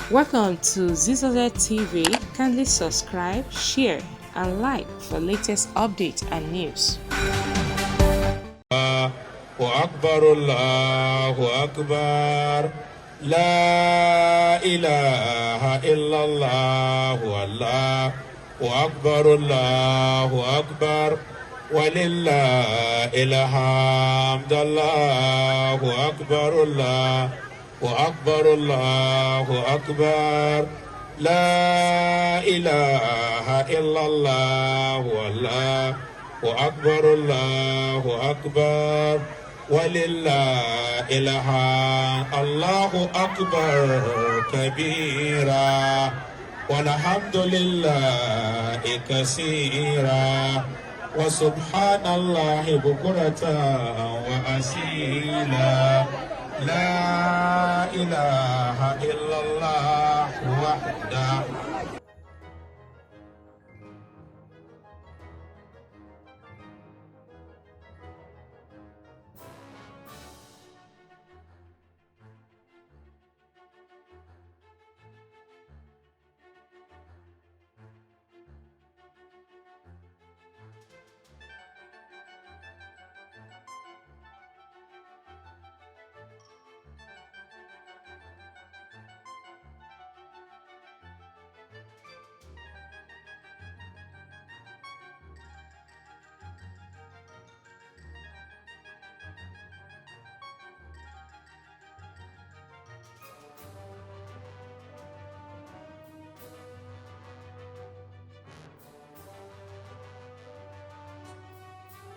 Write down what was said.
Welcome to ZZZ TV. Kindly subscribe, share, and like for latest updates and news. الله أكبر لا إله إلا الله والله أكبر الله أكبر ولله الحمد الله أكبر الله أكبر الله أكبر لا إله إلا الله والله أكبر الله أكبر ولله الحمد الله أكبر كبيرا والحمد لله كثيرا وسبحان الله بكرة وأصيلا لا إله إلا الله وحده